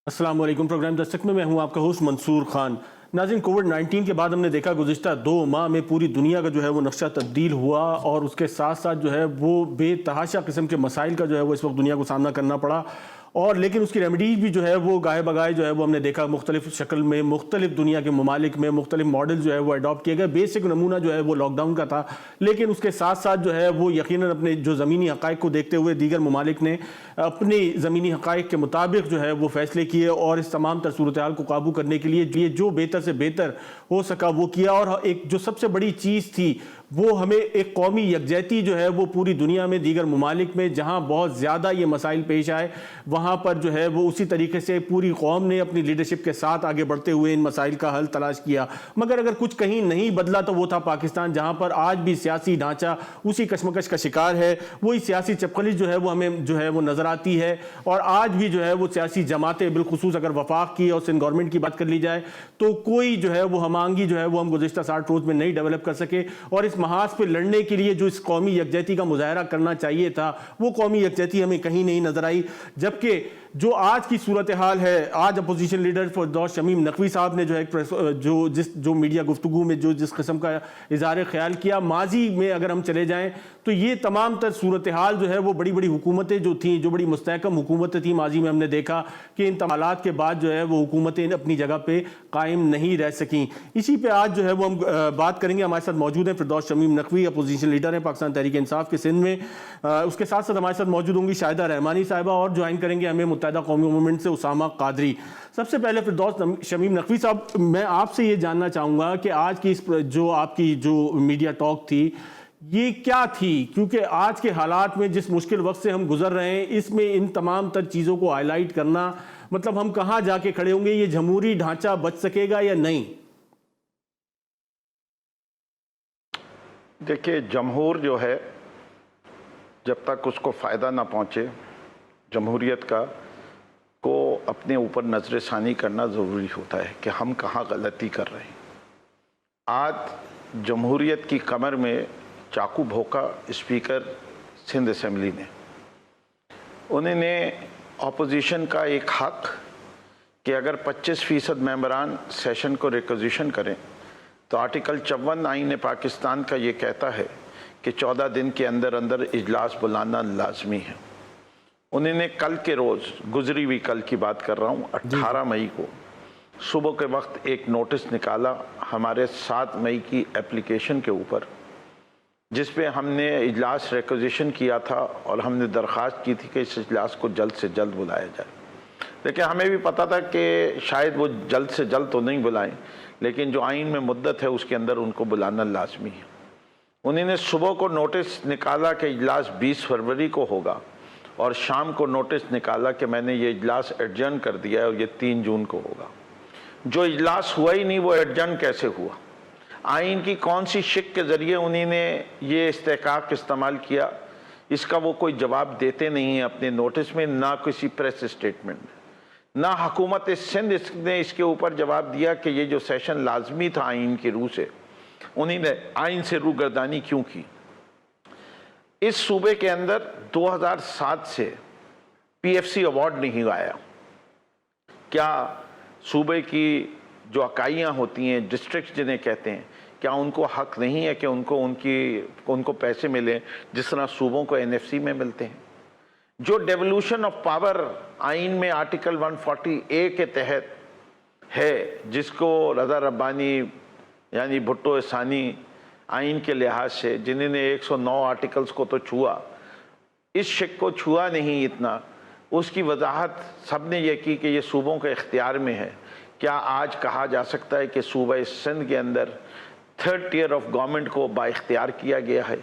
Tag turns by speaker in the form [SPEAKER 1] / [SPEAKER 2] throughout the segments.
[SPEAKER 1] अस्सलाम वालेकुम। प्रोग्राम दस्तक में मैं हूं आपका होस्ट मंसूर खान। नाज़रीन, कोविड-19 के बाद हमने देखा गुज़िश्ता 2 माह में पूरी दुनिया का जो है वो नक्शा तब्दील हुआ और उसके साथ साथ जो है वो बेतहाशा किस्म के मसाइल का जो है वो इस वक्त दुनिया को सामना करना पड़ा। और लेकिन उसकी रेमेडीज भी जो है वो गाहे बगाए जो है वो हमने देखा मुख्तलिफ शक्ल में, मुख्तलिफ दुनिया के ममालिक में मुख्तलिफ मॉडल जो है वो अडॉप्ट किए गए। बेसिक नमूना जो है वो लॉकडाउन का था, लेकिन उसके साथ साथ जो है वो यकीनन अपने जो ज़मीनी हक़ाइक़ को देखते हुए दीगर ममालिक ने अपनी ज़मीनी हक़ाइक़ के मुताबिक जो है वो फ़ैसले किए और इस तमाम तर सूरत हाल को काबू करने के लिए जो बेहतर से बेहतर हो सका वो किया। और एक जो सबसे बड़ी चीज़ थी वो हमें एक कौमी यकजहती जो है वो पूरी दुनिया में दीगर ममालिक में जहाँ बहुत ज़्यादा ये मसाइल पेश आए वहाँ पर जो है वो उसी तरीके से पूरी कौम ने अपनी लीडरशिप के साथ आगे बढ़ते हुए इन मसाइल का हल तलाश किया। मगर अगर कुछ कहीं नहीं बदला तो वो था पाकिस्तान, जहाँ पर आज भी सियासी ढांचा उसी कशमकश का शिकार है। वही सियासी चपखलिश जो है वो हमें जो है वो नज़र आती है। और आज भी जो है वो सियासी जमातें, बिलखुसूस अगर वफाक की और सिंध गवर्नमेंट की बात कर ली जाए तो कोई जो है वो हमांगी जो है वो हम गुज़िश्ता 60 रोज़ में नहीं डेवलप कर सके। और इस महाज पर लड़ने के लिए जो इस कौमी यकजहती का मुजाहरा करना चाहिए था वो कौमी यकजहती हमें कहीं नहीं नजर आई। जबकि जो आज की सूरत हाल है, आज अपोजिशन लीडर फिरदौस शमीम नकवी साहब ने जो है जो मीडिया गुफ्तगू में जिस किस्म का इज़हार ख्याल किया, माजी में अगर हम चले जाएं तो ये तमाम तर सूरत हाल जो है वो बड़ी बड़ी हुकूमतें जो थीं, जो बड़ी मुस्तहकम हुकूमतें थीं माजी में, हमने देखा कि इन तमालात के बाद जो है वो हुकूमतें अपनी जगह पे कायम नहीं रह सकें। इसी पे आज जो है वो हम बात करेंगे। हमारे साथ मौजूद हैं फिरदौस शमीम नकवी, अपोजिशन लीडर हैं पाकिस्तान तहरीक इंसाफ के सिंध में। उसके साथ साथ हमारे साथ मौजूद होंगी शाहिदा रहमानी साहिबा और ज्वाइन करेंगे हमें मुत्तहिदा कौमी मूवमेंट से उसामा कादरी। सबसे पहले फिरदौस शमीम नकवी साहब, मैं आपसे ये जानना चाहूँगा कि आज की जो आपकी जो मीडिया टॉक थी ये क्या थी, क्योंकि आज के हालात में जिस मुश्किल वक्त से हम गुजर रहे हैं इसमें इन तमाम तर चीज़ों को हाईलाइट करना, मतलब हम कहाँ जाके खड़े होंगे, ये जमहूरी ढांचा बच सकेगा या नहीं?
[SPEAKER 2] देखिए, जमहूर जो है जब तक उसको फ़ायदा ना पहुँचे जमहूरियत का को अपने ऊपर नजर षानी करना ज़रूरी होता है कि हम कहाँ गलती कर रहे हैं। आज जमहूरियत की कमर में चाकू भोंका स्पीकर सिंध असेंबली ने। उन्होंने अपोजिशन का एक हक कि अगर 25% मेंबरान सेशन को रिक्वेजिशन करें तो आर्टिकल 54 आईन पाकिस्तान का ये कहता है कि 14 दिन के अंदर अंदर इजलास बुलाना लाजमी है। उन्होंने कल के रोज़, गुजरी हुई कल की बात कर रहा हूँ, 18 मई को सुबह के वक्त एक नोटिस निकाला हमारे 7 मई की एप्लीकेशन के ऊपर, जिस पे हमने इजलास रिक्वेजिशन किया था और हमने दरख्वास्त की थी कि इस इजलास को जल्द से जल्द बुलाया जाए। लेकिन हमें भी पता था कि शायद वो जल्द से जल्द तो नहीं बुलाएं, लेकिन जो आइन में मुद्दत है उसके अंदर उनको बुलाना लाजमी है। उन्होंने सुबह को नोटिस निकाला कि इजलास 20 फरवरी को होगा और शाम को नोटिस निकाला कि मैंने ये इजलास एडजर्न कर दिया है और ये 3 जून को होगा। जो इजलास हुआ ही नहीं वो एडजर्न कैसे हुआ? आइन की कौन सी शिक के ज़रिए उन्होंने ये इस्तेहकाक इस्तेमाल किया, इसका वो कोई जवाब देते नहीं है अपने नोटिस में, ना किसी प्रेस स्टेटमेंट में, ना हुकूमत सिंध ने इसके ऊपर जवाब दिया कि ये जो सेशन लाजमी था आइन की रूह से, उन्होंने आइन से रूगर्दानी क्यों की। इस सूबे के अंदर 2007 से पीएफसी अवार्ड नहीं आया। क्या सूबे की जो इकाइयाँ होती हैं, डिस्ट्रिक्ट जिन्हें कहते हैं, क्या उनको हक नहीं है कि उनको पैसे मिले जिस तरह सूबों को एनएफसी में मिलते हैं? जो डेवोल्यूशन ऑफ पावर आइन में आर्टिकल 140A के तहत है, जिसको रज़ा रब्बानी यानी भुट्टो सानी आइन के लिहाज से जिन्होंने 109 आर्टिकल्स को तो छुआ, इस शिक को छुआ नहीं इतना, उसकी वजाहत सब ने यह की कि ये सूबों के इख्तियार में है। क्या आज कहा जा सकता है कि सूबा सिंध के अंदर 3rd टियर ऑफ गवर्नमेंट को बाइख्तियार किया गया है,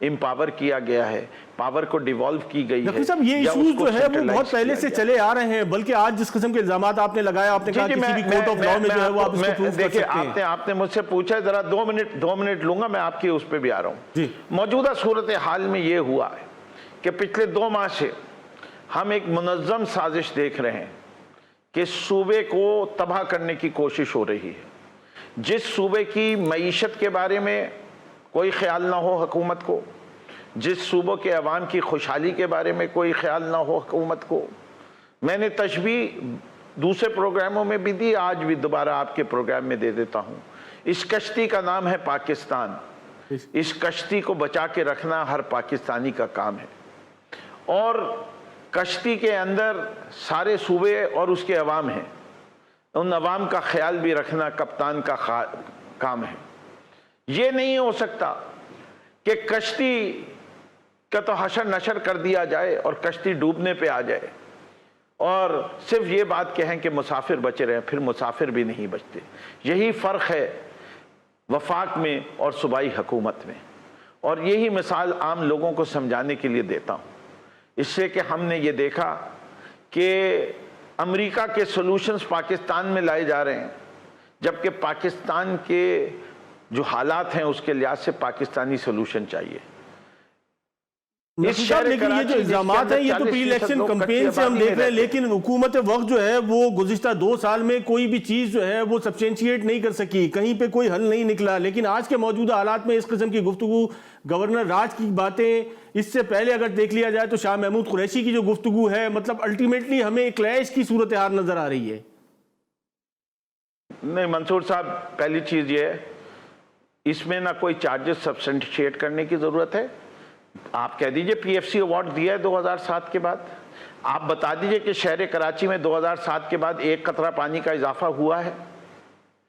[SPEAKER 2] एम्पावर किया गया है, पावर को डिवॉल्व की गई है?
[SPEAKER 1] साहब, ये इश्यूज जो है वो बहुत पहले से चले आ रहे हैं, बल्कि आज जिस किस्म के इल्जामात आपने लगाया, आपने कहा किसी भी कोर्ट ऑफ लॉ में जो है वो आप इसको प्रूव कर सकते हैं।
[SPEAKER 2] आपने मुझसे पूछा, जरा 2 मिनट लूंगा मैं आपकी उस पर भी आ रहा हूँ। मौजूदा सूरत हाल में ये हुआ है कि पिछले 2 माह से हम एक मुनज़्ज़म साजिश देख रहे हैं कि सूबे को तबाह करने की कोशिश हो रही है। जिस सूबे की मईशत के बारे में कोई ख्याल ना हो हुकूमत को, जिस सूबों के अवाम की खुशहाली के बारे में कोई ख्याल ना हो हुकूमत को, मैंने तशबीह दूसरे प्रोग्रामों में भी दी, आज भी दोबारा आपके प्रोग्राम में दे देता हूं। इस कश्ती का नाम है पाकिस्तान। इस कश्ती को बचा के रखना हर पाकिस्तानी का काम है, और कश्ती के अंदर सारे सूबे और उसके अवाम हैं। उन अवाम का ख्याल भी रखना कप्तान का काम है। ये नहीं हो सकता कि कश्ती का तो हशर नशर कर दिया जाए और कश्ती डूबने पे आ जाए, और सिर्फ ये बात कहें कि मुसाफिर बचे रहे, फिर मुसाफिर भी नहीं बचते। यही फ़र्क है वफाक में और सूबाई हुकूमत में, और यही मिसाल आम लोगों को समझाने के लिए देता हूँ। इससे कि हमने ये देखा कि अमेरिका के सॉल्यूशंस पाकिस्तान में लाए जा रहे हैं, जबकि पाकिस्तान के जो हालात हैं उसके लिहाज से पाकिस्तानी सॉल्यूशन चाहिए।
[SPEAKER 1] लेकिन ये जो इल्जामात हैं, ये तो प्री इलेक्शन कैंपेन से हम देख रहे हैं, लेकिन हुकूमत वक्त जो है वो गुज़िश्ता 2 साल में कोई भी चीज जो है वो सब्सटेंशिएट नहीं कर सकी, कहीं पे कोई हल नहीं निकला। लेकिन आज के मौजूदा हालात में इस किस्म की गुफ्तगू, गवर्नर राज की बातें, इससे पहले अगर देख लिया जाए तो शाह महमूद कुरैशी की जो गुफ्तगू है, मतलब अल्टीमेटली हमें क्लैश की सूरत हाल नजर आ रही है।
[SPEAKER 2] नहीं मंसूर साहब, पहली चीज ये है, इसमें ना कोई चार्जेस सब्सटेंशिएट करने की जरूरत है। आप कह दीजिए पीएफसी अवार्ड दिया है 2007 के बाद, आप बता दीजिए कि शहर कराची में 2007 के बाद 1 कतरा पानी का इजाफा हुआ है।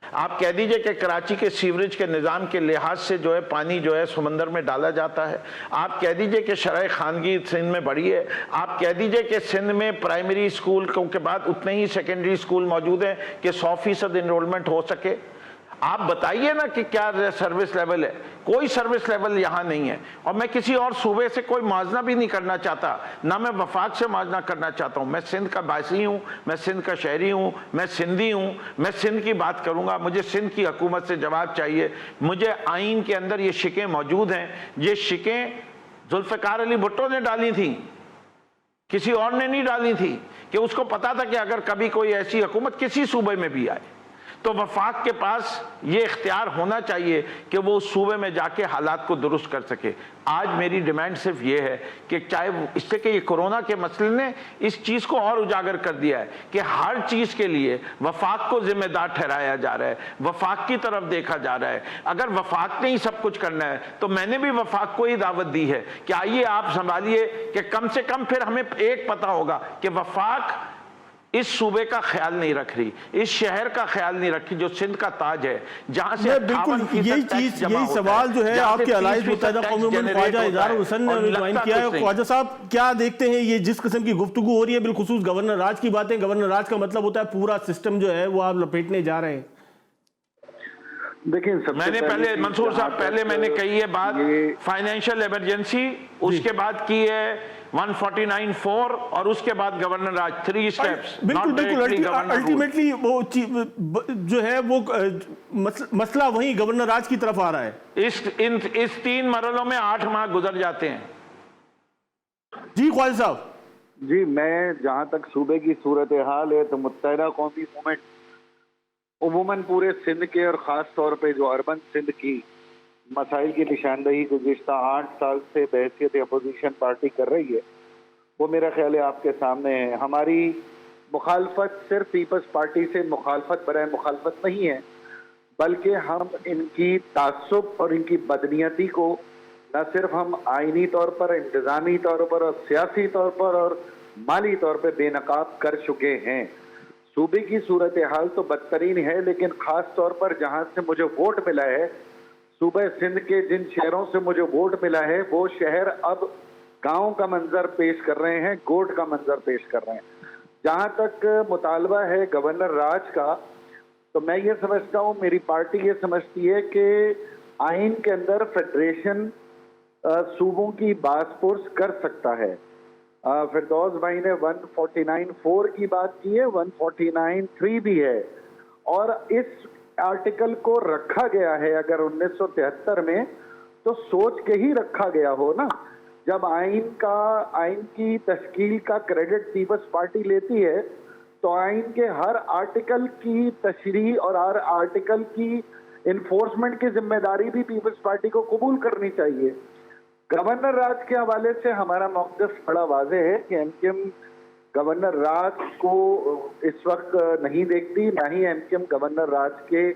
[SPEAKER 2] आप कह दीजिए कि कराची के सीवरेज के निज़ाम के लिहाज से जो है पानी जो है समंदर में डाला जाता है। आप कह दीजिए कि शरह खानगी सिंध में बढ़ी है। आप कह दीजिए कि सिंध में प्राइमरी स्कूल के बाद उतने ही सेकेंडरी स्कूल मौजूद हैं कि 100% इनरोलमेंट हो सके। आप बताइए ना कि क्या सर्विस लेवल है। कोई सर्विस लेवल यहाँ नहीं है, और मैं किसी और सूबे से कोई मुआवजा भी नहीं करना चाहता, ना मैं वफाक से मुआवजा करना चाहता हूँ। मैं सिंध का बासी हूँ, मैं सिंध का शहरी हूँ, मैं सिंधी हूँ, मैं सिंध की बात करूँगा। मुझे सिंध की हुकूमत से जवाब चाहिए। मुझे आइन के अंदर ये शिकें मौजूद हैं, ये शिकें जुल्फ़िकार अली भुट्टो ने डाली थी, किसी और ने नहीं डाली थी, कि उसको पता था कि अगर कभी कोई ऐसी हुकूमत किसी सूबे में भी आए तो वफाक के पास ये इख्तियार होना चाहिए कि वो उस सूबे में जाके हालात को दुरुस्त कर सके। आज मेरी डिमांड सिर्फ ये है कि चाहे इससे कि ये कोरोना के मसले ने इस चीज़ को और उजागर कर दिया है कि हर चीज़ के लिए वफाक को जिम्मेदार ठहराया जा रहा है, वफाक की तरफ देखा जा रहा है। अगर वफाक ने ही सब कुछ करना है तो मैंने भी वफाक को ही दावत दी है कि आइए आप संभालिए, कि कम से कम फिर हमें एक पता होगा कि वफाक इस सूबे का ख्याल नहीं रख रही, इस शहर का ख्याल नहीं रखी जो सिंध का ताज है, जहां से
[SPEAKER 1] बिल्कुल यही सवाल जो है आपके अलाइज मुत्तहिदा कौमों में ख्वाजा इज़हार हुसैन ने ज्वाइन किया है। ख्वाजा साहब, क्या देखते हैं ये जिस किस्म की गुफ्तगू हो रही है, बिलखुसूस गवर्नर राज की बातें, गवर्नर राज का मतलब होता है पूरा सिस्टम जो है वो आप लपेटने जा रहे हैं।
[SPEAKER 3] देखिए,
[SPEAKER 2] मैंने पहले मंसूर साहब पहले मैंने कही है बात फाइनेंशियल इमरजेंसी, उसके बाद की है 149(4) और उसके बाद गवर्नर राज, 3 स्टेप्स।
[SPEAKER 1] बिल्कुल अल्टीमेटली वो जो है वो मसला वही गवर्नर राज की तरफ आ रहा है।
[SPEAKER 2] इस 3 मरहलों में 8 माह गुजर जाते हैं।
[SPEAKER 1] जी ख्वाजा साहब।
[SPEAKER 3] जी, मैं जहां तक सूबे की सूरत हाल है तो मुत्तहिदा कौमी मूवमेंट उमूमन पूरे सिंध के और ख़ास तौर पे जो अर्बन सिंध की मसाइल की निशानदही गुज़िश्ता 8 साल से बहैसियत अपोजिशन पार्टी कर रही है, वो मेरा ख्याल है आपके सामने है। हमारी मुखालफत सिर्फ पीपल्स पार्टी से मुखालफत बराए मुखालफत नहीं है, बल्कि हम इनकी तासुब और इनकी बदनीयती को न सिर्फ हम आइनी तौर पर, इंतज़ामी तौर पर और सियासी तौर पर और माली तौर पर बेनकाब कर चुके हैं। सूबे की सूरत हाल तो बदतरीन है, लेकिन ख़ास तौर पर जहाँ से मुझे वोट मिला है, सूबे सिंध के जिन शहरों से मुझे वोट मिला है, वो शहर अब गांव का मंजर पेश कर रहे हैं, गोट का मंजर पेश कर रहे हैं। जहां तक मुतालबा है गवर्नर राज का, तो मैं ये समझता हूँ, मेरी पार्टी ये समझती है कि आइन के अंदर फेडरेशन सूबों की बासपुर्स कर सकता है। फिरदौस भाई ने 149(4) की बात की है, 149(3) भी है, और इस आर्टिकल को रखा गया है अगर 1973 में, तो सोच के ही रखा गया हो ना। जब आइन की तश्कील का क्रेडिट पीपल्स पार्टी लेती है तो आइन के हर आर्टिकल की तशरीह और हर आर्टिकल की इन्फोर्समेंट की जिम्मेदारी भी पीपल्स पार्टी को कबूल करनी चाहिए। गवर्नर राज के हवाले से हमारा मौक़िफ़ बड़ा वाज़ेह है कि एमकेएम गवर्नर राज को इस वक्त नहीं देखती, ना ही एमकेएम गवर्नर राज के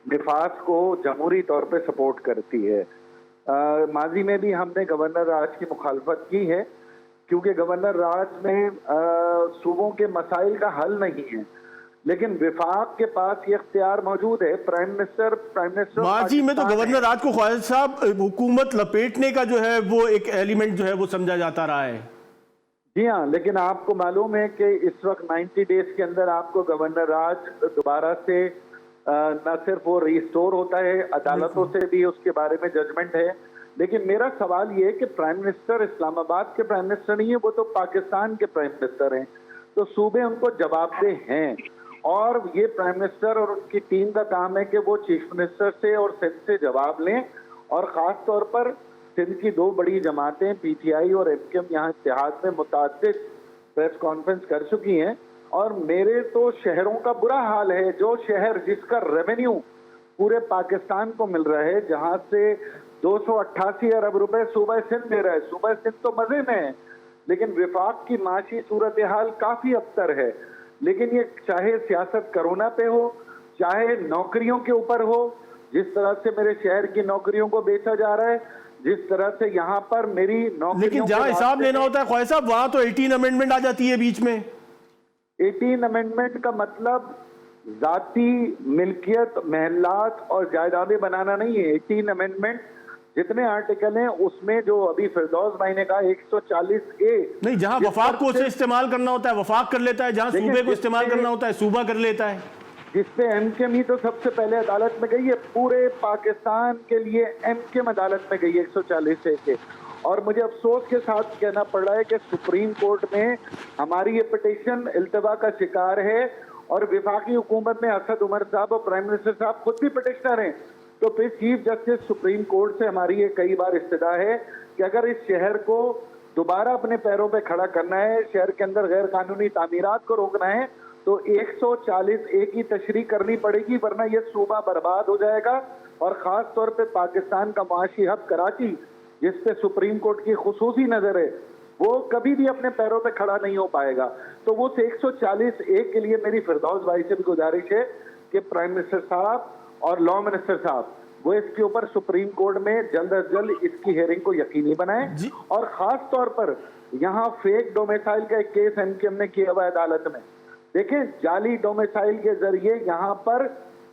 [SPEAKER 3] निफाज को जमहूरी तौर पे सपोर्ट करती है। माजी में भी हमने गवर्नर राज की मुखालफत की है, क्योंकि गवर्नर राज में सूबों के मसाइल का हल नहीं है, लेकिन विफाक के पास ये इख्तियार मौजूद है। प्राइम मिनिस्टर
[SPEAKER 1] माजी में तो गवर्नर राज को ख्वाजा साहब हुकूमत लपेटने का जो है वो एक एलिमेंट जो है वो समझा जाता रहा है।
[SPEAKER 3] जी हाँ, लेकिन आपको मालूम है कि इस वक्त 90 डेज के अंदर आपको गवर्नर राज दोबारा से न सिर्फ वो रिस्टोर होता है, अदालतों से भी उसके बारे में जजमेंट है। लेकिन मेरा सवाल ये है कि प्राइम मिनिस्टर इस्लामाबाद के प्राइम मिनिस्टर नहीं है, वो तो पाकिस्तान के प्राइम मिनिस्टर हैं, तो सूबे उनको जवाबदेह हैं। और ये प्राइम मिनिस्टर और उनकी टीम का काम है कि वो चीफ मिनिस्टर से और सिंध से जवाब लें, और ख़ास तौर पर सिंध की दो बड़ी जमातें पीटीआई और एमकेएम यहाँ इत्तेहाद में मुतअद्दिद प्रेस कॉन्फ्रेंस कर चुकी हैं। और मेरे तो शहरों का बुरा हाल है, जो शहर जिसका रेवेन्यू पूरे पाकिस्तान को मिल रहा है, जहाँ से 288 अरब रुपए सूबा सिंध दे रहा है। सूबा सिंध तो मजे में है, लेकिन विफाक की माशी सूरत हाल काफ़ी अबतर है। लेकिन ये चाहे सियासत कोरोना पे हो, चाहे नौकरियों के ऊपर हो, जिस तरह से मेरे शहर की नौकरियों को बेचा जा रहा है, जिस तरह से यहाँ पर मेरी नौकरियों,
[SPEAKER 1] लेकिन जहां हिसाब लेना होता है ख्वाजा साहब, वहां तो 18 अमेंडमेंट आ जाती है बीच में।
[SPEAKER 3] 18 अमेंडमेंट का मतलब जाती मिल्कियत, महलात और जायदादें बनाना नहीं है। 18 अमेंडमेंट जितने आर्टिकल हैं उसमें जो अभी फिरदौस भाई ने कहा 140A,
[SPEAKER 1] नहीं, जहां वफाक को उसे इस्तेमाल करना होता है वफाक कर लेता है, जहां सूबे को इस्तेमाल करना होता है सूबा कर लेता है।
[SPEAKER 3] जिसपे एमकेएम ही तो सबसे पहले अदालत में गई है, पूरे पाकिस्तान के लिए एमकेएम अदालत में गई है 140A के। और मुझे अफसोस के साथ कहना पड़ रहा है कि सुप्रीम कोर्ट में हमारी ये पिटीशन इल्तवा का शिकार है, और विफाकी हुकूमत में असद उमर साहब और प्राइम मिनिस्टर साहब खुद भी पिटिशनर हैं। तो फिर चीफ जस्टिस सुप्रीम कोर्ट से हमारी ये कई बार इस्तदा है कि अगर इस शहर को दोबारा अपने पैरों पे खड़ा करना है, शहर के अंदर गैर कानूनी तामीरात को रोकना है, तो 140A की तशरीह करनी पड़ेगी, वरना ये सूबा बर्बाद हो जाएगा। और ख़ास तौर पे पाकिस्तान का माशी हब कराची, जिस पे सुप्रीम कोर्ट की खुसूसी नज़र है, वो कभी भी अपने पैरों पे खड़ा नहीं हो पाएगा। तो वो 140A के लिए मेरी फिरदौस भाई से भी गुजारिश है कि प्राइम मिनिस्टर साहब और लॉ मिनिस्टर साहब वो इसके ऊपर सुप्रीम कोर्ट में जल्द अज जल्द इसकी हेयरिंग को यकीनी बनाएं। और ख़ास तौर पर यहाँ फेक डोमिसाइल का एक केस एमकेएम ने किया हुआ है अदालत में। देखिए, जाली डोमिसाइल के जरिए यहाँ पर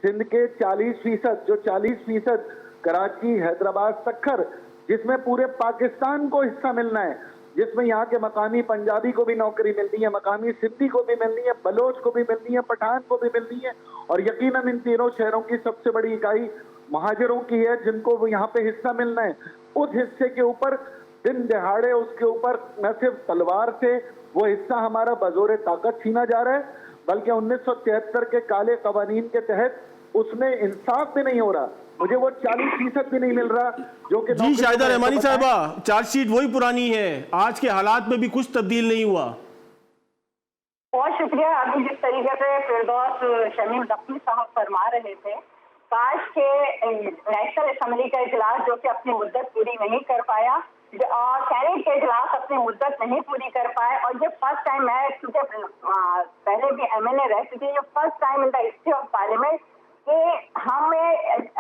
[SPEAKER 3] सिंध के 40%, जो 40% कराची, हैदराबाद, सक्खर, जिसमें पूरे पाकिस्तान को हिस्सा मिलना है, जिसमें यहाँ के मकामी पंजाबी को भी नौकरी मिलनी है, मकामी सिंधी को भी मिलनी है, बलोच को भी मिलनी है, पठान को भी मिलनी है, और यकीनन इन तीनों शहरों की सबसे बड़ी इकाई महाजिरों की है, जिनको वो यहाँ पे हिस्सा मिलना है। उस हिस्से के ऊपर दिन दहाड़े उसके ऊपर न सिर्फ तलवार से वो हिस्सा हमारा बजोरे ताकत छीना जा रहा है, बल्कि 1973 के काले कवानीन के तहत उसमें इंसाफ भी नहीं हो रहा। मुझे वो 40% भी नहीं मिल रहा जो कि
[SPEAKER 1] जी शाहिदा रहमानी साहिबा, चार्जशीट वही पुरानी है, आज के हालात में भी कुछ तब्दील नहीं हुआ।
[SPEAKER 4] बहुत शुक्रिया। अभी जिस तरीके से फिरदौस शमीम नकवी साहब फरमा रहे थे, काश के नेशनल असेंबली का इजलास जो कि अपनी मुद्दत पूरी नहीं कर पाया और सेनेट के इजलास अपनी मुद्दत नहीं पूरी कर पाए, और ये फर्स्ट टाइम, मैं क्योंकि पहले भी एमएलए रह चुकी है, first time in the history of parliament कि हमें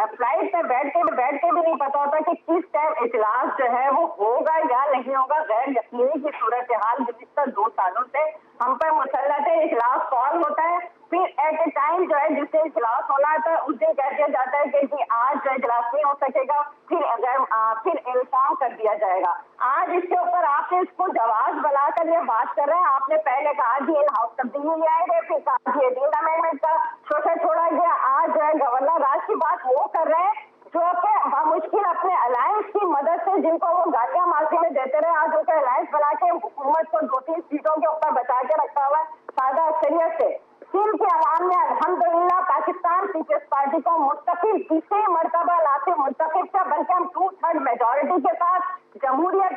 [SPEAKER 4] फ्लाइट में बैठ के भी नहीं पता होता कि किस टाइम इजलास जो है वो होगा या नहीं होगा। गैर यकीनी की सूरत हाल गुज़िश्ता 2 सालों से हम पर मुसल्लत है। इजलास कॉल होता है, फिर एट ए टाइम जो है जिससे इजलास होना था उस दिन कह दिया जाता है कि जी आज जो इजलास नहीं हो सकेगा, फिर इल्जाम कर दिया जाएगा। आज इसके ऊपर आपने इसको जवाब बनाकर ये बात कर रहे हैं। आपने पहले कहा जी इन हाउस तब्दीली आएंगे, फिर कहा जी 18 अमेंडमेंट का शोषण छोड़ा गया, आज जो है गवर्नर राज की बात वो कर रहे हैं जो कि मुश्किल अपने अलायंस की मदद से, जिनको वो गालियां मारती में देते रहे, आज उनका अलायंस बना के हुकूमत को 2-3 सीटों के ऊपर बचा के रखा हुआ है सादा अक्सरियत से। सिंध के अवाम ने अल्हम्दुलिल्लाह पाकिस्तान पीपल्स पार्टी को मुस्तकिल तीसरी मरतबा लाते मुंतखब किया, बल्कि हम 2/3 मेजोरिटी के साथ जमहूरियत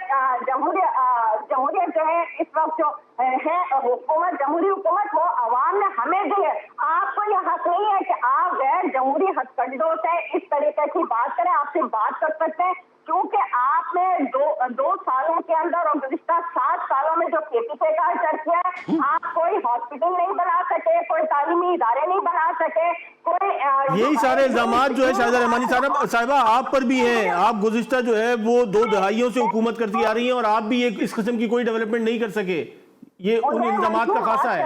[SPEAKER 4] जो है इस वक्त जो है हुकूमत, जमहूरी हुकूमत, वो अवाम ने हमें दी है। आपको यह हक नहीं है कि आप गैर जमहूरी हथकंडों से इस तरीके की बात करें। आपसे बात कर सकते हैं क्योंकि आपने दो सालों के अंदर और गुज़िश्ता 7 सालों में जो केपीके का असर किया है, आप कोई हॉस्पिटल नहीं बना सके, कोई तालीमी इदारे नहीं बना सके, कोई
[SPEAKER 1] यही सारे इल्जामात जो है शाहिदा रहमानी साहिबा आप पर भी हैं। आप गुज़िश्ता जो है वो 2 दहाइयों से हुकूमत करती आ रही हैं और आप भी इस किस्म की कोई डेवलपमेंट नहीं कर सके। ये उन इल्जामात का खासा है।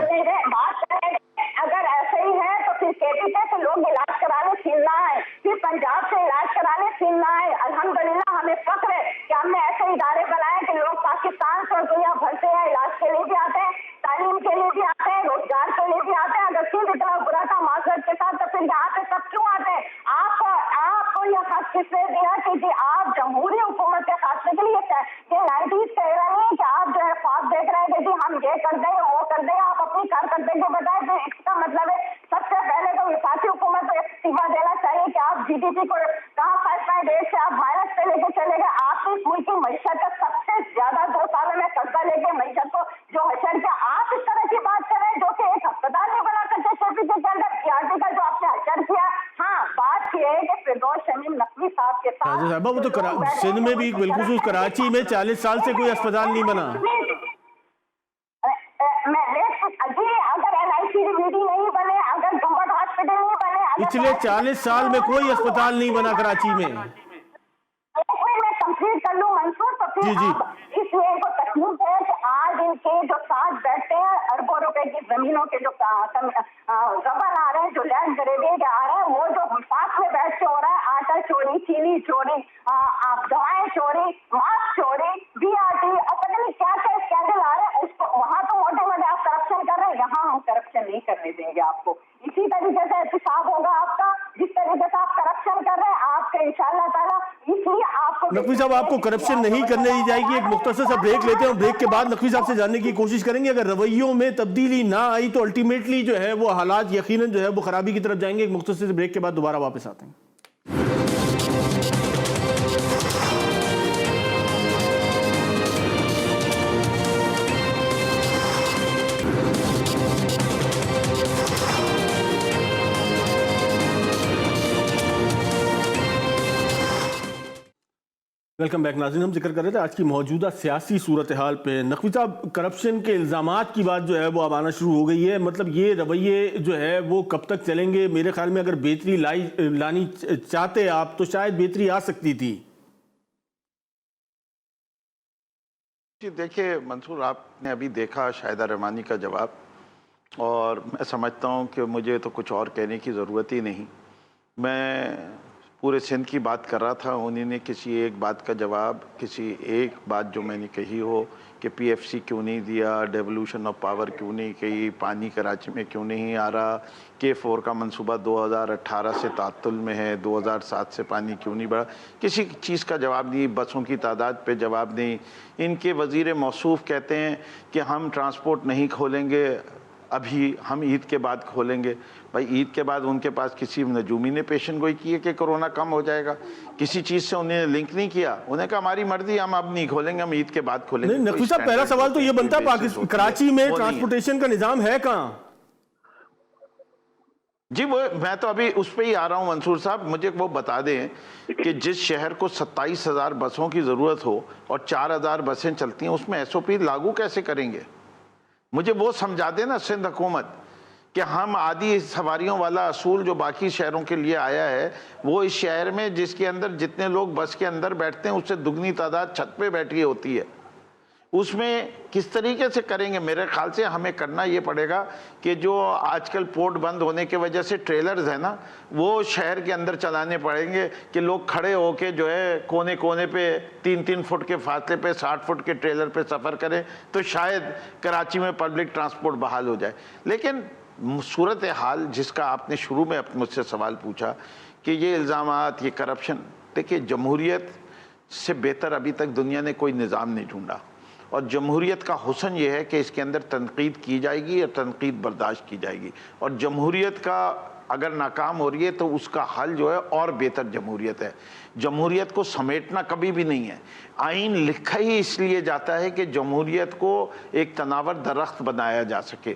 [SPEAKER 4] अगर ऐसे ही है तो फिर केपीके से लोग इलाज कराने फिरना है, फिर पंजाब से इलाज कराने फिरना है। अल्हम्दुलिल्लाह हमें फख्र है कि हमने ऐसे इदारे बनाए कि लोग पाकिस्तान से और दुनिया भर से इलाज के लिए भी आते हैं, तालीम के लिए भी आते हैं, रोजगार के लिए भी आते हैं। अगर सिर्फ इतना बुरा था माजरत के साथ तो फिर यहाँ पे सब क्यों आते हैं? आपको यह हक किसने दिया कि जी आप जमहूरी हुकूमत के खात्मे के लिए ये 90s कह रहे हैं कि आप जो है ख्वाब देख रहे हैं कि जी हम ये कर दें वो कर दें। आप अपनी कारकर्दगी के बताए तो इसका मतलब है सबसे पहले तो विफाकी हुकूमत को इस्तीफा देना चाहिए कि आप जीडीपी को कहाँ 5.8 से आप माइनस पे लेके चले गए। आप इस मुल्क की मईशत का सबसे ज्यादा 2 सालों में कर्जा लेके मईशत को जो हशर किया, आप इस तरह की बात कर रहे हैं जो कि एक अस्पताल नहीं बना सकते केपीके के अंदर, पीआरटी का जो आपने हशर किया। हाँ, बात यह है कि फिरदौस शमीम नकवी साहब के साथ
[SPEAKER 1] वो तो सिंध में भी बिल्कुल कराची में 40 साल से कोई अस्पताल नहीं बना।
[SPEAKER 4] अगर NICD नहीं बने, अगर गुम्बद हॉस्पिटल नहीं बने,
[SPEAKER 1] पिछले 40 साल में कोई अस्पताल नहीं बना कराची में।
[SPEAKER 4] मैं कंप्लीट कर लूं मंसूर, तो फिर इसलिए इनको तकलीफ है कि आज इनके जो साथ बैठते हैं अरबों रुपए की जमीनों के जो गबन आ रहे हैं, जो लैंड ग्रेडिंग आ रहा है, वो जो साथ में बैठ के हो रहा है, आटा चोरी, चीनी चोरी, आप दवाएं चोरी, मास्क चोरी, BRT और पता नहीं क्या क्या स्कैंडल आ रहे हैं, उसको वहां तो मोटे मोटे आप करप्शन कर रहे हैं, यहाँ हम करप्शन नहीं करने देंगे आपको। इसी तरीके से एहतिसाब होगा आपका, जिस तरीके से आप करप्शन कर रहे हैं आपका इंशाअल्लाह ताला। इसलिए आपको
[SPEAKER 1] नकवी साहब आपको करप्शन नहीं करने दी जाएगी। एक मुख्तसर सा ब्रेक लेते हैं, ब्रेक के बाद नकवी साहब से जानने की कोशिश करेंगे अगर रवैयों में तब्दीली ना आई तो अल्टीमेटली जो है वो हालात यकीनन जो है वो खराबी की तरफ जाएंगे। एक मुख्तसर से ब्रेक के बाद दोबारा वापस आते हैं। वेलकम बैक नाज़रीन। हम जिक्र कर रहे थे आज की मौजूदा सियासी सूरत हाल पे। नकवी साहब, करप्शन के इल्ज़ामात की बात जो है वो अब आना शुरू हो गई है। मतलब ये रवैये जो है वो कब तक चलेंगे? मेरे ख्याल में अगर बेहतरी लानी चाहते आप तो शायद बेहतरी आ सकती थी।
[SPEAKER 2] जी देखिए मंसूर, आपने अभी देखा शाहिदा रहमानी का जवाब, और मैं समझता हूँ कि मुझे तो कुछ और कहने की ज़रूरत ही नहीं। मैं पूरे सिंध की बात कर रहा था, उन्हीं ने किसी एक बात का जवाब, किसी एक बात जो मैंने कही हो कि PFC क्यों नहीं दिया, डेवोल्यूशन ऑफ पावर क्यों नहीं कही, पानी कराची में क्यों नहीं आ रहा, K4 का मंसूबा 2018 से तातुल में है, 2007 से पानी क्यों नहीं बढ़ा, किसी चीज़ का जवाब नहीं। बसों की तादाद पे जवाब नहीं। इनके वज़ीर मौसूफ कहते हैं कि हम ट्रांसपोर्ट नहीं खोलेंगे, अभी हम ईद के बाद खोलेंगे। भाई ईद के बाद उनके पास किसी नजूमी ने पेशन गोई की है कि कोरोना कम हो जाएगा? किसी चीज़ से उन्हें लिंक नहीं किया। उन्हें कहा हमारी मर्जी, हम अब नहीं खोलेंगे, हम ईद के बाद खोलेंगे।
[SPEAKER 1] नहीं नकवी साहब, पहला सवाल तो ये बनता है पाकिस्तान कराची में ट्रांसपोर्टेशन का निज़ाम है कहाँ?
[SPEAKER 2] जी वो मैं तो अभी उस पर ही आ रहा हूँ मंसूर साहब। मुझे वो बता दें कि जिस शहर को 27,000 बसों की ज़रूरत हो और 4,000 बसें चलती हैं, उसमें SOP लागू कैसे करेंगे? मुझे वो समझा देना सिंध हुकूमत कि हम आधी सवारियों वाला असूल जो बाकी शहरों के लिए आया है, वो इस शहर में जिसके अंदर जितने लोग बस के अंदर बैठते हैं उससे दुगनी तादाद छत पे बैठी होती है, उसमें किस तरीके से करेंगे? मेरे ख्याल से हमें करना ये पड़ेगा कि जो आजकल पोर्ट बंद होने की वजह से ट्रेलर्स है ना, वो शहर के अंदर चलाने पड़ेंगे कि लोग खड़े होके जो है कोने कोने पे 3-3 फुट के फासले पे 60 फुट के ट्रेलर पे सफ़र करें, तो शायद कराची में पब्लिक ट्रांसपोर्ट बहाल हो जाए। लेकिन सूरत हाल जिसका आपने शुरू में मुझसे सवाल पूछा कि ये इल्ज़ामात, ये करप्शन, देखिए जमहूरियत से बेहतर अभी तक दुनिया ने कोई निज़ाम नहीं ढूंढा, और जमहूरियत का हुस्न ये है कि इसके अंदर तनकीद की जाएगी और तनकीद बर्दाश्त की जाएगी, और जमहूरियत का अगर नाकाम हो रही है तो उसका हल जो है और बेहतर जमहूरियत है। जमहूरियत को समेटना कभी भी नहीं है। आइन लिखा ही इसलिए जाता है कि जमहूरियत को एक तनावर दरख्त बनाया जा सके।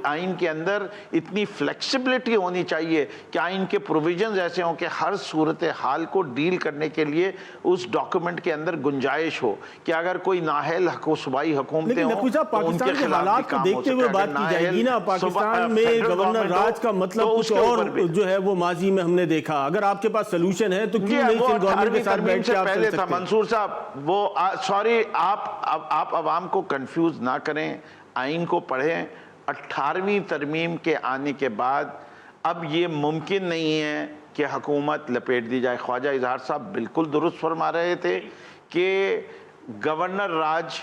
[SPEAKER 2] आइन के अंदर इतनी फ्लेक्सिबिलिटी होनी चाहिए कि आइन के प्रोविजंस ऐसे हों कि हर सूरत हाल को डील करने के लिए उस डॉक्यूमेंट के अंदर गुंजाइश हो कि अगर कोई नाहल सूबाई हुकूमतें हों तो उनके खिलाफ
[SPEAKER 1] को देखते हुए बात की जाएगी ना। पाकिस्तान में गवर्नर राज का मतलब कुछ और जो है वो माजी में हमने देखा। अगर आपके पास सोल्यूशन है तो क्यों नहीं गवर्नमेंट के साथ बैठ के आप
[SPEAKER 2] पहले था मंसूर साहब, वो सॉरी आप अवाम को कंफ्यूज ना करें, आइन को पढ़ें। 18वीं तरमीम के आने के बाद अब ये मुमकिन नहीं है कि हुकूमत लपेट दी जाए। ख्वाजा इजहार साहब बिल्कुल दुरुस्त फरमा रहे थे कि गवर्नर राज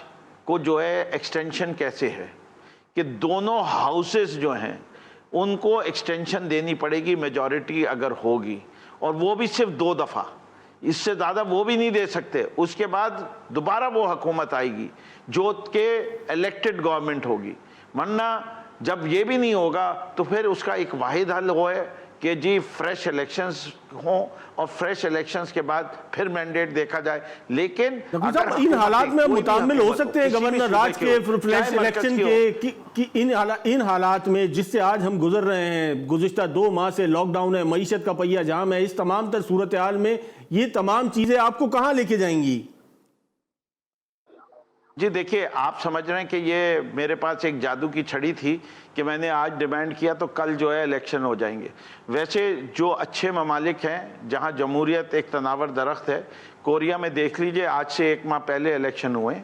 [SPEAKER 2] को जो है एक्सटेंशन कैसे है कि दोनों हाउसेस जो हैं उनको एक्सटेंशन देनी पड़ेगी, मेजॉरिटी अगर होगी, और वो भी सिर्फ 2 दफ़ा, इससे ज़्यादा वो भी नहीं दे सकते। उसके बाद दोबारा वो हुकूमत आएगी जो कि इलेक्टेड गवर्नमेंट होगी, वरना जब ये भी नहीं होगा तो फिर उसका एक वाहिद हल होए कि जी फ्रेश इलेक्शंस हों और फ्रेश इलेक्शंस के बाद फिर मैंडेट देखा जाए। लेकिन
[SPEAKER 1] इन हालात में मुतामिल हो सकते हैं गवर्नर राज के फ्रेश इलेक्शन के इन हालात में जिससे आज हम गुजर रहे हैं, गुज़िश्ता 2 माह से लॉकडाउन है, मईशत का पहिया जाम है, इस तमाम तर सूरत हाल में ये तमाम चीजें आपको कहां लेके जाएंगी?
[SPEAKER 2] जी देखिए, आप समझ रहे हैं कि ये मेरे पास एक जादू की छड़ी थी कि मैंने आज डिमांड किया तो कल जो है इलेक्शन हो जाएंगे। वैसे जो अच्छे ममालिक हैं जहां जमहूरियत एक तनावर दरख्त है, कोरिया में देख लीजिए, आज से 1 माह पहले इलेक्शन हुए।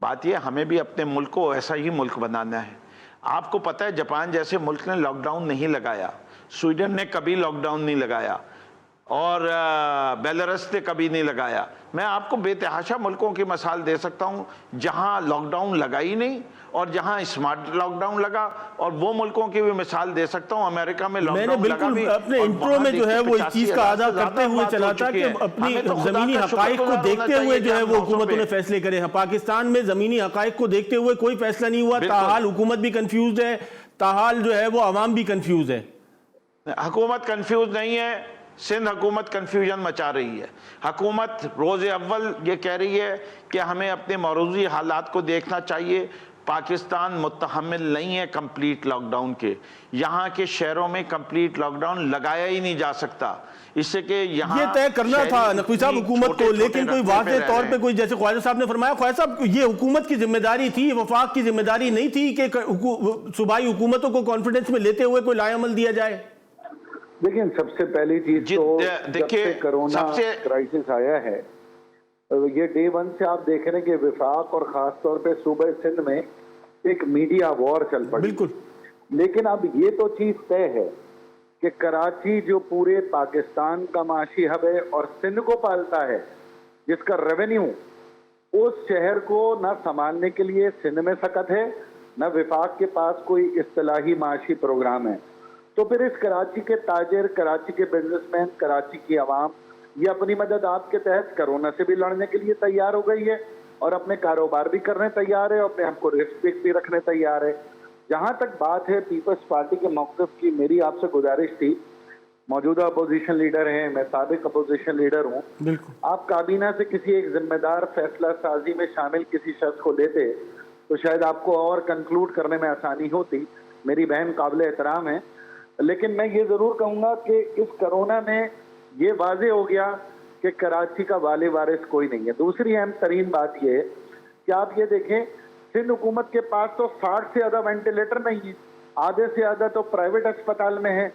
[SPEAKER 2] बात यह हमें भी अपने मुल्क को ऐसा ही मुल्क बनाना है। आपको पता है जापान जैसे मुल्क ने लॉकडाउन नहीं लगाया, स्वीडन ने कभी लॉकडाउन नहीं लगाया, और बेलारूस ने कभी नहीं लगाया। मैं आपको बेतहाशा मुल्कों की मिसाल दे सकता हूं जहां लॉकडाउन लगा ही नहीं और जहां स्मार्ट लॉकडाउन लगा, और वो मुल्कों की भी मिसाल दे सकता हूं अमेरिका में लॉकडाउन लगा भी।
[SPEAKER 1] अपने इंट्रो में जो है वो इस चीज का आदा करते हुए चला था कि अपनी जमीनी हकाइक को देखते हुए जो है वो हुकूमतों ने फैसले करे हैं। पाकिस्तान में जमीनी हकाइक को देखते हुए कोई फैसला नहीं हुआ। ताहाल हुकूमत भी कंफ्यूज है, ताहाल जो है वो अवाम भी कंफ्यूज है।
[SPEAKER 2] हुकूमत कंफ्यूज नहीं है, सिंध हुकूमत कंफ्यूजन मचा रही है। हुकूमत रोज़े अव्वल ये कह रही है कि हमें अपने मौरूज़ी हालात को देखना चाहिए। पाकिस्तान मुतहम्मिल नहीं है कंप्लीट लॉकडाउन के। यहाँ के शहरों में कंप्लीट लॉकडाउन लगाया ही नहीं जा सकता, इससे कि यहाँ
[SPEAKER 1] ये तय करना था नकवी साहब हुकूमत को, लेकिन कोई वाज़ेह तौर पे कोई, जैसे ख्वाजा साहब ने फरमाया, ख्वाजा साहब ये हुकूमत की जिम्मेदारी थी, वफाक की जिम्मेदारी नहीं थी कि सूबाई हुकूमतों को कॉन्फिडेंस में लेते हुए कोई लाएअमल दिया जाए।
[SPEAKER 3] लेकिन सबसे पहली चीज तो जब से कोरोना क्राइसिस आया है, ये डे 1 से आप देख रहे हैं कि विफाक और खास तौर पे सूबे सिंध में एक मीडिया वॉर चल पड़ी।
[SPEAKER 1] बिल्कुल।
[SPEAKER 3] लेकिन अब ये तो चीज तय है कि कराची जो पूरे पाकिस्तान का माशी हब है और सिंध को पालता है, जिसका रेवेन्यू उस शहर को न संभालने के लिए सिंध में सकत है, न विफाक के पास कोई इस्तिलाही माशी प्रोग्राम है। तो फिर इस कराची के ताजिर, कराची के बिजनेसमैन, कराची की आवाम ये अपनी मदद आपके तहत कोरोना से भी लड़ने के लिए तैयार हो गई है और अपने कारोबार भी करने तैयार है और अपने हमको रिस्क भी रखने तैयार है। जहां तक बात है पीपल्स पार्टी के मौक़िफ़ की, मेरी आपसे गुजारिश थी, मौजूदा अपोजिशन लीडर हैं, मैं साबिक अपोजिशन लीडर हूँ, आप काबीना से किसी एक जिम्मेदार फैसला साजी में शामिल किसी शख्स को देते तो शायद आपको और कंक्लूड करने में आसानी होती। मेरी बहन काबिल एहतराम है, लेकिन मैं ये जरूर कहूंगा कि इस कोरोना में ये वाजे हो गया कि कराची का वाले वारिस कोई नहीं है। दूसरी अहम तरीन बात ये है कि आप ये देखें, सिंध हुकूमत के पास तो 60 से ज्यादा वेंटिलेटर नहीं है, आधे से ज्यादा तो प्राइवेट अस्पताल में है।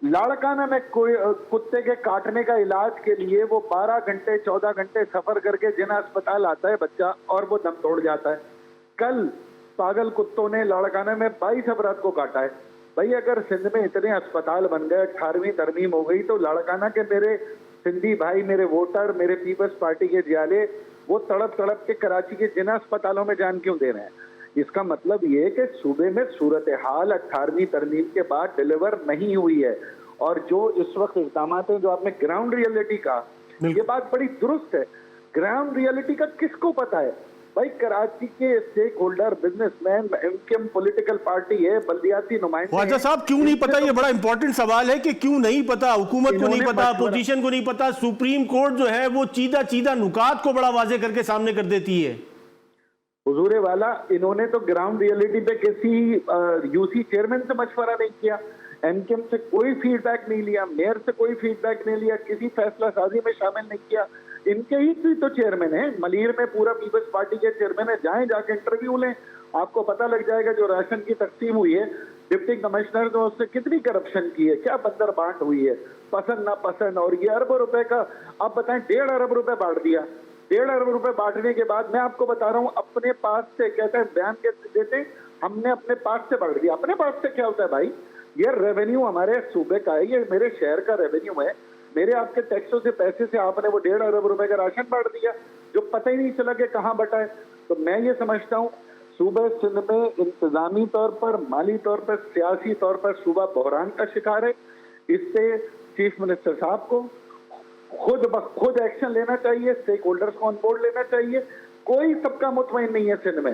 [SPEAKER 3] लाड़काना में कोई कुत्ते के काटने का इलाज के लिए वो 12 घंटे 14 घंटे सफर करके जिना अस्पताल आता है बच्चा और वो दम तोड़ जाता है। कल पागल कुत्तों ने लाड़काना में 22 अफराद को काटा है। भाई अगर सिंध में इतने अस्पताल बन गए, 18वीं तरमीम हो गई, तो लाड़काना के मेरे सिंधी भाई, मेरे वोटर, मेरे पीपल्स पार्टी के जियाले वो तड़प तड़प के कराची के जिन अस्पतालों में जान क्यों दे रहे हैं? इसका मतलब ये है कि सूबे में सूरत हाल 18वीं तरमीम के बाद डिलीवर नहीं हुई है। और जो इस वक्त इक़दाम हैं जो आपने ग्राउंड रियलिटी का, ये बात बड़ी दुरुस्त है। ग्राउंड रियलिटी का किसको पता है? भाई कराची के stakeholder, businessman, MQM political party है, बल्दियाती नुमाइंदे
[SPEAKER 1] ख्वाजा साहब क्यों नहीं पता? ये बड़ा इंपॉर्टेंट सवाल है कि क्यों नहीं पता, हुकूमत को नहीं पता, अपोजिशन को नहीं पता। सुप्रीम कोर्ट जो है वो चीदा नुकात को बड़ा वाजे करके सामने कर देती है।
[SPEAKER 3] हुजूरे वाला, इन्होंने तो ग्राउंड रियलिटी पे किसी यूसी चेयरमैन से मशवरा नहीं किया, एमकेएम से कोई फीडबैक नहीं लिया, मेयर से कोई फीडबैक नहीं लिया, किसी फैसला साजी में शामिल नहीं किया। इनके ही तो चेयरमैन है, मलीर में पूरा पीपल्स पार्टी के चेयरमैन है, जाएं जाके इंटरव्यू लें, आपको पता लग जाएगा। जो राशन की तकसीम हुई है, डिप्टी कमिश्नर ने उससे कितनी करप्शन की है, क्या बंदर बांट हुई है, पसंद ना पसंद। और ये अरबों रुपए का, आप बताएं, 1.5 अरब रुपए बांट दिया। 1.5 अरब रुपए बांटने के बाद मैं आपको बता रहा हूँ, अपने पास से कहते हैं, बयान के देते, हमने अपने पास से बांट दिया। अपने पास से क्या होता है भाई? ये रेवेन्यू हमारे सूबे का है, ये मेरे शहर का रेवेन्यू है, मेरे आपके टैक्सों से पैसे से आपने वो 1.5 अरब रुपए का राशन बांट दिया, जो पता ही नहीं चला कि कहाँ बटा है। तो मैं ये समझता हूँ सूबे सिंध में इंतजामी तौर पर, माली तौर पर, सियासी तौर पर सूबा बहरान का शिकार है। इससे चीफ मिनिस्टर साहब को खुद एक्शन लेना चाहिए, स्टेक होल्डर्स को ऑन बोर्ड लेना चाहिए। कोई तबका मुतमईन नहीं है सिंध में,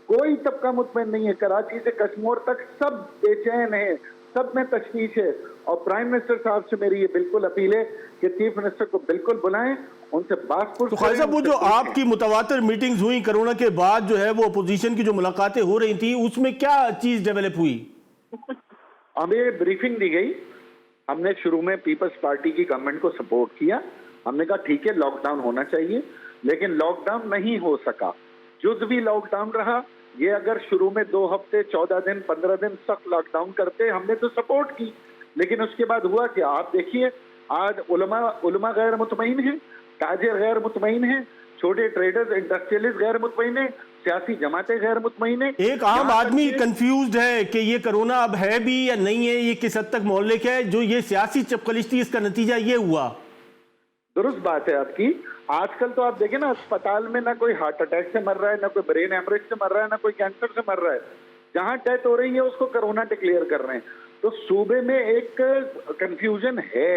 [SPEAKER 3] कोई तबका मुतमईन नहीं है। कराची से कश्मीर तक सब बेचैन है, सब में तशवीश है। और प्राइम मिनिस्टर साहब से मेरी ये बिल्कुल अपील है कि चीफ मिनिस्टर को बिल्कुल बुलाएं, उनसे बात
[SPEAKER 1] तो ख्वाजा, वो जो आपकी मुतवातिर मीटिंग्स हुई कोरोना के बाद, जो है वो अपोजिशन की जो मुलाकातें हो रही थी, उसमें क्या चीज डेवलप हुई?
[SPEAKER 3] हमें ब्रीफिंग दी गई। हमने शुरू में पीपल्स पार्टी की गवर्नमेंट को सपोर्ट किया। हमने कहा ठीक है, लॉकडाउन होना चाहिए, लेकिन लॉकडाउन नहीं हो सका, जुज़वी लॉकडाउन रहा। ये अगर शुरू में 2 हफ्ते, 14 दिन, 15 दिन सख्त लॉकडाउन करते, हमने तो सपोर्ट की, लेकिन उसके बाद हुआ क्या? आप देखिए, आज उलमा गैर मुतमईन है, ताजिर गैर मुतमईन है, छोटे ट्रेडर्स, इंडस्ट्रियलिस्ट गैर मुतमईन है, सियासी जमातें गैर मुतमईन है।
[SPEAKER 1] एक आम आदमी कंफ्यूज्ड है कि ये कोरोना अब है भी या नहीं है, ये किस हद तक मोहल्लिक है। जो ये सियासी चपकलिश्ती, इसका नतीजा ये हुआ।
[SPEAKER 3] दुरुस्त बात है आपकी। आजकल तो आप देखें ना, अस्पताल में ना कोई हार्ट अटैक से मर रहा है, ना कोई ब्रेन हेमरेज से मर रहा है, ना कोई कैंसर से मर रहा है। जहां डेथ हो रही है उसको कोरोना डिक्लेयर कर रहे हैं। तो सूबे में एक कंफ्यूजन है।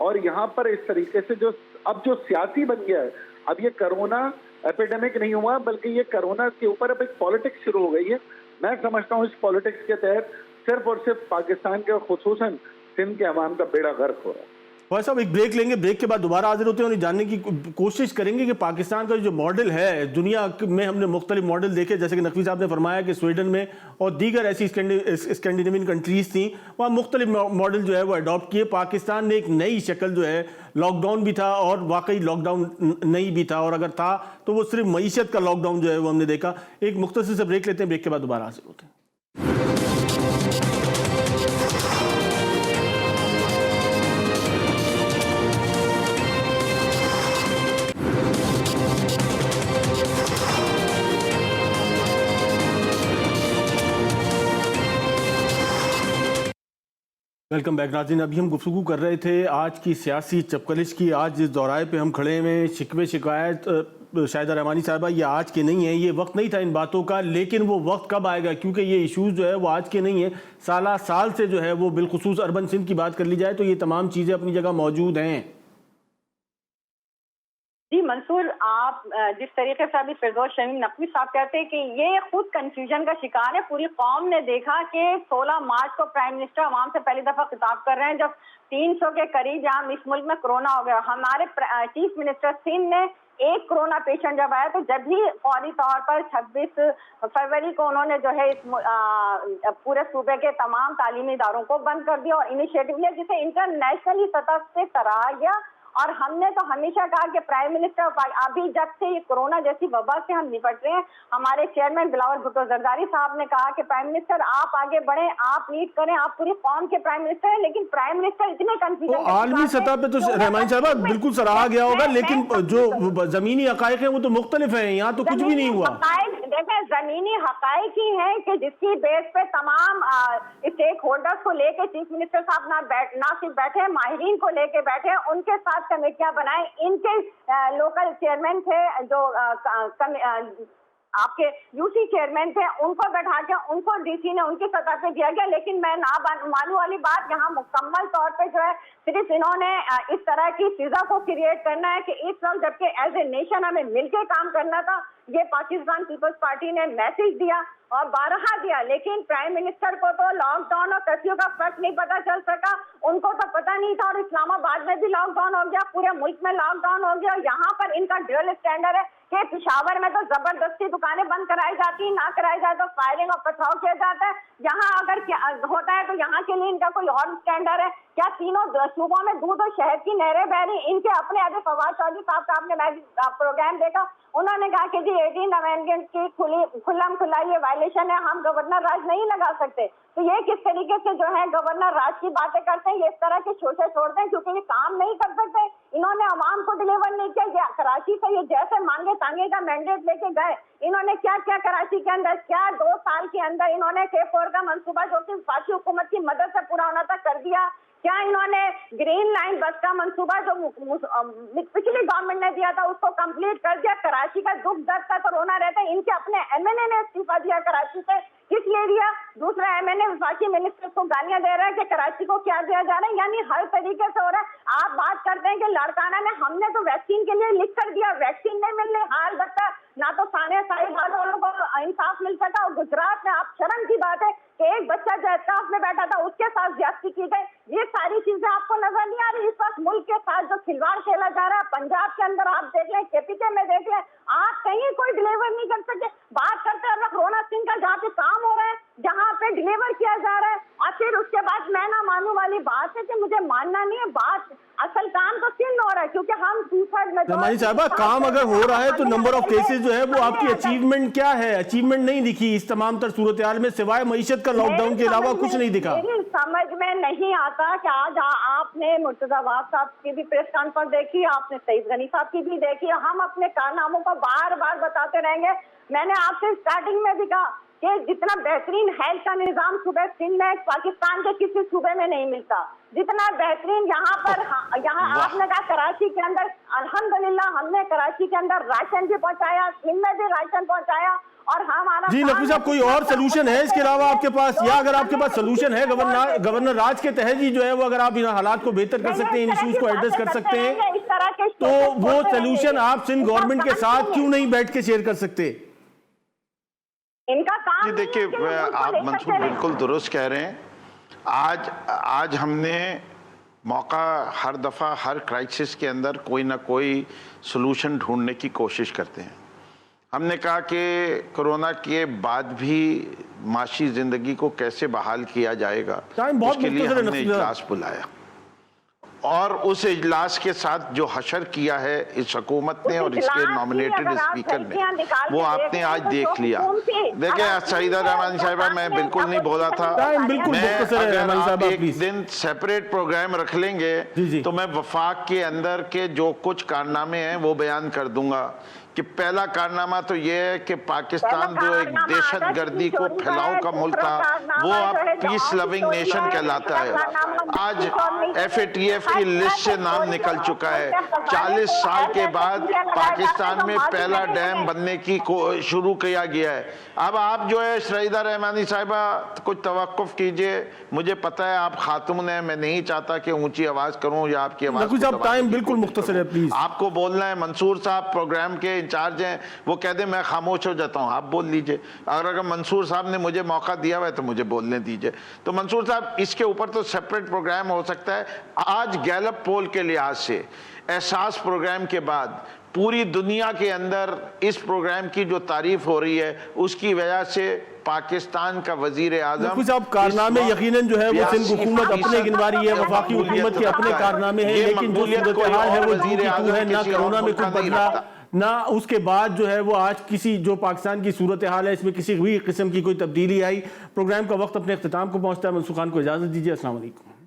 [SPEAKER 3] और यहाँ पर इस तरीके से जो सियासी बन गया है, अब ये कोरोना एपिडेमिक नहीं हुआ, बल्कि ये कोरोना के ऊपर अब एक पॉलिटिक्स शुरू हो गई है। मैं समझता हूँ इस पॉलिटिक्स के तहत सिर्फ और सिर्फ पाकिस्तान के, खुसूसन सिंध के अवाम का बेड़ा गर्क हो रहा है।
[SPEAKER 1] भाई साहब, एक ब्रेक लेंगे, ब्रेक के बाद दोबारा हाजिर होते हैं और जानने की कोशिश करेंगे कि पाकिस्तान का जो मॉडल है, दुनिया में हमने मुख्तलिफ मॉडल देखे, जैसे कि नकवी साहब ने फरमाया कि स्वीडन में और दीगर ऐसी स्कैंडिनेवियन कंट्रीज थी, वहाँ मुख्तलिफ मॉडल जो है वो अडॉप्ट किए। पाकिस्तान ने एक नई शक्ल जो है, लॉकडाउन भी था और वाकई लॉकडाउन नहीं भी था, और अगर था तो वो सिर्फ मईशत का लॉकडाउन जो है वो हमने देखा। एक मुख्तसर से ब्रेक लेते हैं, ब्रेक के बाद दोबारा हाजिर होते हैं। वेलकम बैक नाज़रीन। अभी हम गुफ्तगू कर रहे थे आज की सियासी चपकलिश की। आज जिस दौराए पे हम खड़े हैं, शिकवे शिकायत शाहिदा रहमानी साहबा, ये आज के नहीं है, ये वक्त नहीं था इन बातों का, लेकिन वो वक्त कब आएगा, क्योंकि ये इशूज़ जो है वो आज के नहीं है, साल से जो है वो बिलखुसूस अर्बन सिंध की बात कर ली जाए तो ये तमाम चीज़ें अपनी जगह मौजूद हैं।
[SPEAKER 4] जी मंसूर, आप जिस तरीके से अभी फिरदौस शमीम नकवी साहब कहते हैं कि ये खुद कंफ्यूजन का शिकार है। पूरी कौम ने देखा कि 16 मार्च को प्राइम मिनिस्टर आवाम से पहली दफा खिताब कर रहे हैं, जब 300 के करीब यहाँ इस मुल्क में कोरोना हो गया। हमारे चीफ मिनिस्टर सिंध ने एक कोरोना पेशेंट जब आया तो जब ही फौरी तौर पर 26 फरवरी को उन्होंने जो है इस पूरे सूबे के तमाम तालीमी इदारों को बंद कर दिया और इनिशिएटिव लिया, जिसे इंटरनेशनली सतह से सराहा गया। और हमने तो हमेशा कहा कि प्राइम मिनिस्टर अभी जब से ये कोरोना जैसी वबा से हम निपट रहे हैं, हमारे चेयरमैन बिलावल भुट्टो जरदारी साहब ने कहा कि प्राइम मिनिस्टर आप आगे बढ़े, आप लीड करें, आप पूरी कौम के प्राइम मिनिस्टर हैं। लेकिन प्राइम मिनिस्टर इतने कंफ्यूजन
[SPEAKER 1] आलमी सतह पे तो रहमान साहबा बिल्कुल सराहा गया होगा, लेकिन जो जमीनी हकायक है वो तो मुख्तलिफ है। यहाँ तो कुछ भी नहीं हुआ।
[SPEAKER 4] देखें, जमीनी हकायक ही है कि जिसकी बेस पे तमाम स्टेक होल्डर्स को लेके चीफ मिनिस्टर साहब ना सिर्फ बैठे, माहिरीन को लेके बैठे, उनके साथ कमेटियां बनाए। इनके लोकल चेयरमैन थे जो आपके यूसी चेयरमैन थे, उनको बैठा के उनको डीसी ने उनकी सतह पे दिया गया। लेकिन मैं ना मानू वाली बात, यहाँ मुकम्मल तौर पे जो है सिर्फ इन्होंने इस तरह की फिजा को क्रिएट करना है कि इस वक्त जबकि एज ए नेशन हमें मिलकर काम करना था, ये पाकिस्तान पीपल्स पार्टी ने मैसेज दिया और बारहा दिया, लेकिन प्राइम मिनिस्टर को तो लॉकडाउन और कर्फ्यू का फर्क नहीं पता चल सका, उनको तो पता नहीं था और इस्लामाबाद में भी लॉकडाउन हो गया, पूरे मुल्क में लॉकडाउन हो गया। यहाँ पर इनका ड्यूल स्टैंडर्ड है कि पेशावर में तो जबरदस्ती दुकानें बंद कराई जाती, ना कराई जाए तो फायरिंग और पथराव किया जाता है। यहाँ अगर होता है तो यहाँ के लिए इनका कोई और स्टैंडर्ड है क्या? तीनों सूबों में दूध और शहद की नहरें बह रही, इनके अपने आदि फवाद चौधरी साहब का आपने प्रोग्राम देखा, उन्होंने कहा कि जी 18 अमेंडमेंट की खुल्लम खुल्ला ये वायलेशन है, हम गवर्नर राज नहीं लगा सकते। तो ये किस तरीके से जो है गवर्नर राज की बातें करते हैं, ये इस तरह के शोषे छोड़ते हैं क्योंकि ये काम नहीं कर सकते, इन्होंने अवाम को डिलीवर नहीं किया। कराची से ये जैसे मांगे तांगे का मैंडेट लेके गए, इन्होंने क्या क्या कराची के अंदर क्या 2 साल के अंदर इन्होंने K4 का मंसूबा जो कि वफाकी हुकूमत की मदद से पूरा होना था कर दिया? क्या इन्होंने ग्रीन लाइन बस का मंसूबा जो पिछली गवर्नमेंट ने दिया था उसको कंप्लीट कर दिया? कराची का दुख दर्द का तो रोना रहता है, इनके अपने MNA ने इस्तीफा दिया कराची से, किस लिए दिया? दूसरा MNA वफाकी मिनिस्टर को गालियां दे रहा है कि कराची को क्या दिया जा रहा है, यानी हर तरीके से हो रहा है। आप बात करते हैं कि लड़काना ने हमने तो वैक्सीन के लिए लिख कर दिया, वैक्सीन नहीं मिल रही, हाल बता ना तो साने वालों को इंसाफ मिल सका। और गुजरात में आप शर्म की बात है कि एक बच्चा जो एहतियात में बैठा था उसके साथ ज्यादती की गई, ये सारी चीजें आपको नजर नहीं आ रही? इस वक्त मुल्क के साथ जो खिलवाड़ खेला जा रहा है, पंजाब के अंदर आप देख लें, KPK में देख लें, आप कहीं कोई डिलीवर नहीं कर सकते। बात करते हैं रोना सिंह का, जहाँ पे काम हो रहा है, जहाँ पे डिलीवर किया जा रहा है, और फिर उसके बाद मैं ना मानू वाली बात है कि मुझे मानना नहीं है, बात असल काम तो सिंध हो रहा है क्योंकि हम 2/3 में
[SPEAKER 1] रमानी साहबा काम अगर हो रहा है तो नंबर ऑफ केसेस जो है वो आपकी अचीवमेंट क्या है? अचीवमेंट नहीं दिखी इस तमाम तर सूरत हाल में, सिवाय मईशत का लॉकडाउन के अलावा कुछ नहीं दिखा।
[SPEAKER 4] मेरी समझ में नहीं आता कि आज आपने मुर्तजा वाब साहब की भी प्रेस कॉन्फ्रेंस देखी, आपने सईद गनी साहब की भी देखी, हम अपने कारनामों को बार बार बताते रहेंगे। मैंने आपसे स्टार्टिंग में भी कहा कि जितना बेहतरीन हेल्थ का निजाम सूबे सिंध में पाकिस्तान के किसी सूबे में नहीं मिलता, जितना बेहतरीन यहाँ पर यहाँ आपने कहा कराची के अंदर, अल्हम्दुलिल्लाह हमने कराची के अंदर राशन भी पहुँचाया, सिंध में भी राशन पहुँचाया। और हमारा
[SPEAKER 1] जी नकवी साहब, कोई और सोल्यूशन है इसके अलावा आपके पास, या अगर आपके पास सोल्यूशन है गवर्नर राज के तहत ही जो है वो अगर आप इन हालात को बेहतर कर सकते हैं, इन इश्यूज को एड्रेस कर सकते हैं, तो वो सोल्यूशन आप सिंध गवर्नमेंट के साथ क्यों नहीं बैठ के शेयर कर सकते?
[SPEAKER 4] इनका काम
[SPEAKER 2] जी देखिए, आप मंसूर बिल्कुल दुरुस्त कह रहे हैं। आज हमने मौका, हर दफ़ा हर क्राइसिस के अंदर कोई ना कोई सलूशन ढूंढने की कोशिश करते हैं। हमने कहा कि कोरोना के बाद भी माशी ज़िंदगी को कैसे बहाल किया जाएगा, उसके लिए हमने इजलास बुलाया और उस इजलास के साथ जो हशर किया है इस हुकूमत ने और इसके नॉमिनेटेड स्पीकर ने, वो आपने आज देख लिया। देखिए सईदा रहमानी साहिबा, मैं बिल्कुल नहीं बोला था, मैं अगर एक दिन सेपरेट प्रोग्राम रख लेंगे तो मैं वफाक के अंदर के जो कुछ कारनामे हैं वो बयान कर दूंगा कि पहला कारनामा तो ये है कि पाकिस्तान जो एक दहशतगर्दी को फैलाव का मुल्क था, वो अब पीस लविंग नेशन कहलाता है। आज FATF की लिस्ट से नाम निकल चुका है। 40 साल के बाद पाकिस्तान में पहला डैम बनने की शुरू किया गया है। अब आप जो है सईदा रहमानी साहिबा कुछ तवक्कुफ कीजिए, मुझे पता है आप खातून हैं, मैं नहीं चाहता कि ऊंची आवाज करूं या आपकी आवाज
[SPEAKER 1] टाइम बिल्कुल मुख्तसर है, प्लीज
[SPEAKER 2] आपको बोलना है। मंसूर साहब प्रोग्राम के इंचार्ज हैं, वो कह दे मैं खामोश हो जाता हूं, आप बोल लीजिए। अगर मंसूर साहब ने मुझे मौका दिया हुआ है तो मुझे बोलने दीजिए। तो मंसूर साहब इसके ऊपर तो सेपरेट प्रोग्राम हो सकता है। आज गैलप पोल के लिहाज से एहसास प्रोग्राम के बाद पूरी दुनिया के अंदर इस प्रोग्राम की जो तारीफ हो रही है उसकी वजह से पाकिस्तान का वजीर आजम
[SPEAKER 1] साहब कारनामे यकीनन जो है वो सिंध हुकूमत अपने गिनवा रही है, वफाकी हुकूमत के अपने कारनामे हैं, लेकिन जो सूरत हाल है वो वजीर आजम है, ना कोरोना में कुछ बदला, ना उसके बाद जो है वो आज किसी जो पाकिस्तान की सूरत हाल है इसमें किसी भी किस्म की कोई तब्दीली आई। प्रोग्राम का वक्त अपने अख्ताम को पहुंचता है। मंसूर खान को इजाजत दीजिए। अस्सलाम वालेकुम।